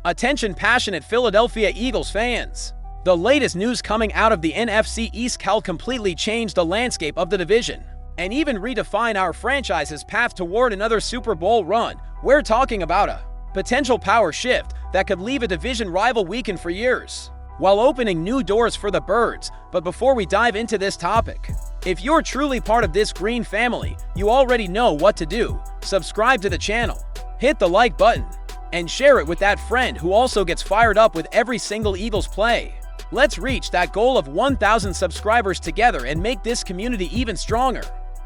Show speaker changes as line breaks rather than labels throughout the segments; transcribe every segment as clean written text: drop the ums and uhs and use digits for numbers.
Attention passionate Philadelphia Eagles fans. The latest news coming out of the NFC East can completely change the landscape of the division and even redefine our franchise's path toward another Super Bowl run. We're talking about a potential power shift that could leave a division rival weakened for years, while opening new doors for the Birds. But before we dive into this topic, if you're truly part of this green family, you already know what to do. Subscribe to the channel, hit the like button, and share it with that friend who also gets fired up with every single Eagles play. Let's reach that goal of 1,000 subscribers together and make this community even stronger.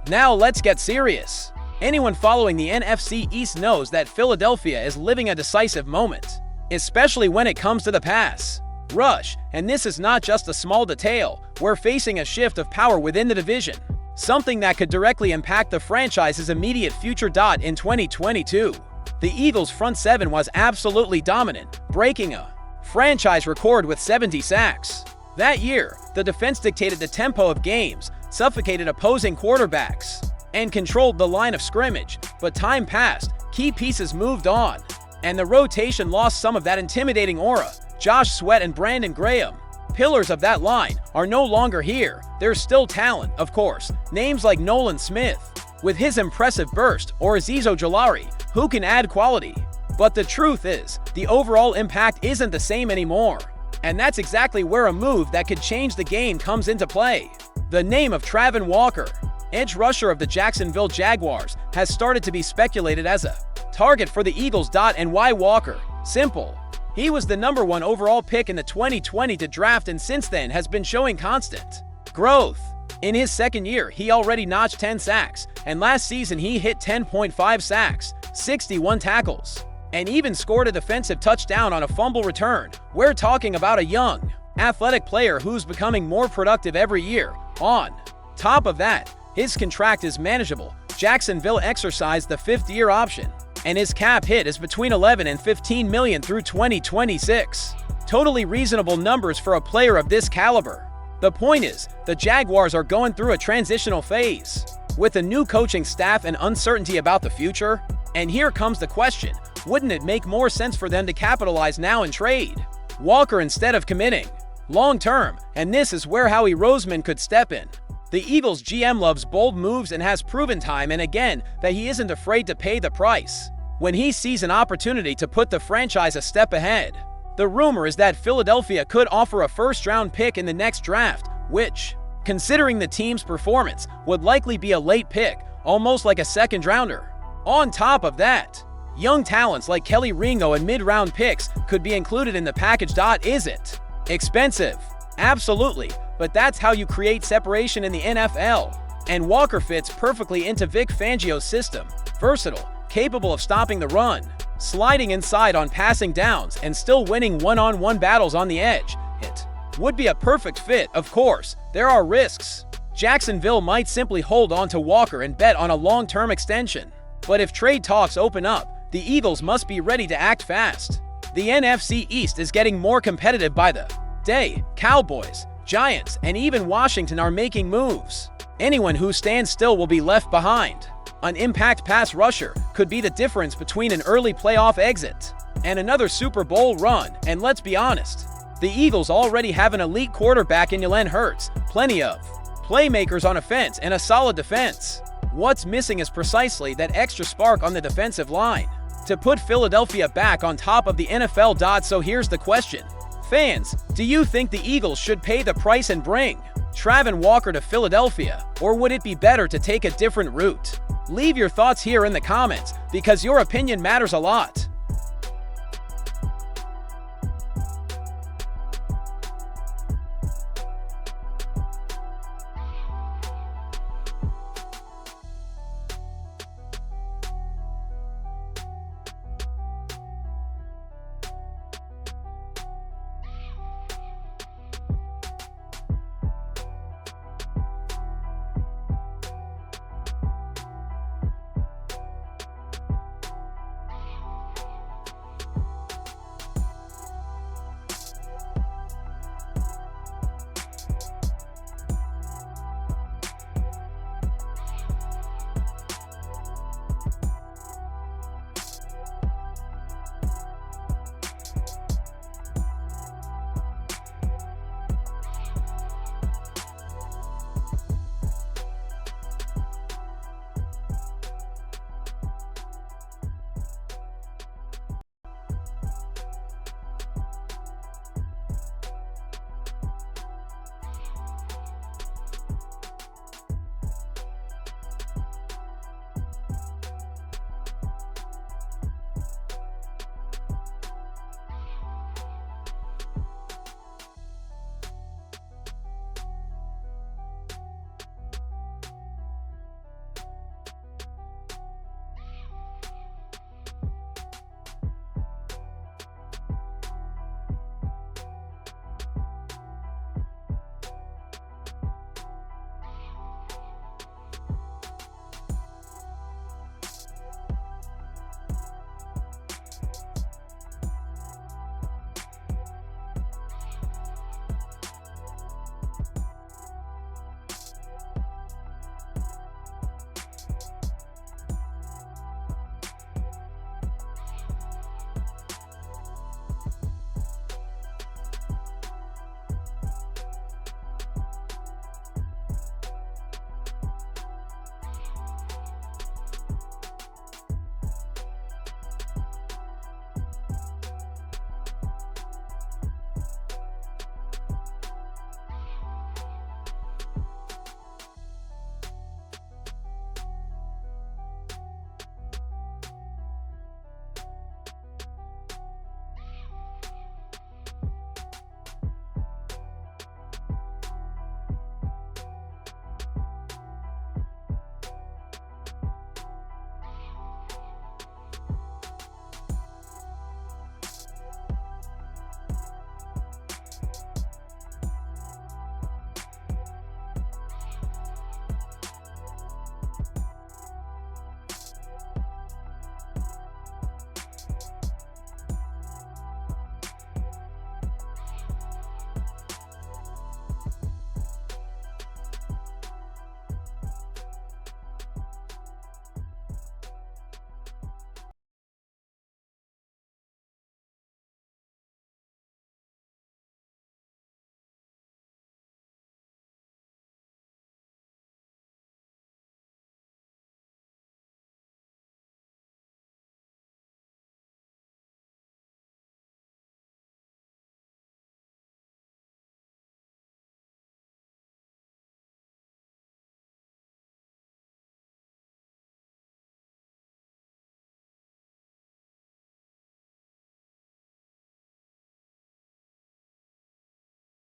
Now let's get serious. Anyone following the NFC East knows that Philadelphia is living a decisive moment, especially when it comes to the pass rush, and this is not just a small detail. We're facing a shift of power within the division, something that could directly impact the franchise's immediate future. In 2022, the Eagles' front seven was absolutely dominant, breaking a franchise record with 70 sacks. That year, the defense dictated the tempo of games, suffocated opposing quarterbacks, and controlled the line of scrimmage. But time passed, key pieces moved on, and the rotation lost some of that intimidating aura. Josh Sweat and Brandon Graham, pillars of that line, are no longer here. There's still talent, of course, names like Nolan Smith, with his impressive burst, or Azeez Ojulari, who can add quality. But the truth is, the overall impact isn't the same anymore. And that's exactly where a move that could change the game comes into play. The name of Trevon Walker, edge rusher of the Jacksonville Jaguars, has started to be speculated as a target for the Eagles. And why Walker? Simple. He was the #1 overall pick in the 2020 draft and since then has been showing constant growth. In his second year, he already notched 10 sacks, and last season he hit 10.5 sacks, 61 tackles, and even scored a defensive touchdown on a fumble return. We're talking about a young, athletic player who's becoming more productive every year. On top of that, his contract is manageable. Jacksonville exercised the 5th-year option, and his cap hit is between $11 and $15 million through 2026. Totally reasonable numbers for a player of this caliber. The point is, the Jaguars are going through a transitional phase, with a new coaching staff and uncertainty about the future. And here comes the question, wouldn't it make more sense for them to capitalize now and trade Walker instead of committing long-term? And this is where Howie Roseman could step in. The Eagles GM loves bold moves and has proven time and again that he isn't afraid to pay the price when he sees an opportunity to put the franchise a step ahead. The rumor is that Philadelphia could offer a first-round pick in the next draft, which, considering the team's performance, would likely be a late pick, almost like a second-rounder. On top of that, young talents like Kelly Ringo and mid-round picks could be included in the package. Is it expensive? Absolutely, but that's how you create separation in the NFL. And Walker fits perfectly into Vic Fangio's system. Versatile, capable of stopping the run, sliding inside on passing downs, and still winning one-on-one battles on the edge. It would be a perfect fit. Of course, there are risks. Jacksonville might simply hold on to Walker and bet on a long-term extension. But if trade talks open up, the Eagles must be ready to act fast. The NFC East is getting more competitive by the day. Cowboys, Giants, and even Washington are making moves. Anyone who stands still will be left behind. An impact pass rusher could be the difference between an early playoff exit and another Super Bowl run. And let's be honest, the Eagles already have an elite quarterback in Jalen Hurts, plenty of playmakers on offense, and a solid defense. What's missing is precisely that extra spark on the defensive line to put Philadelphia back on top of the NFL. So here's the question. Fans, do you think the Eagles should pay the price and bring Trevon Walker to Philadelphia, or would it be better to take a different route? Leave your thoughts here in the comments, because your opinion matters a lot.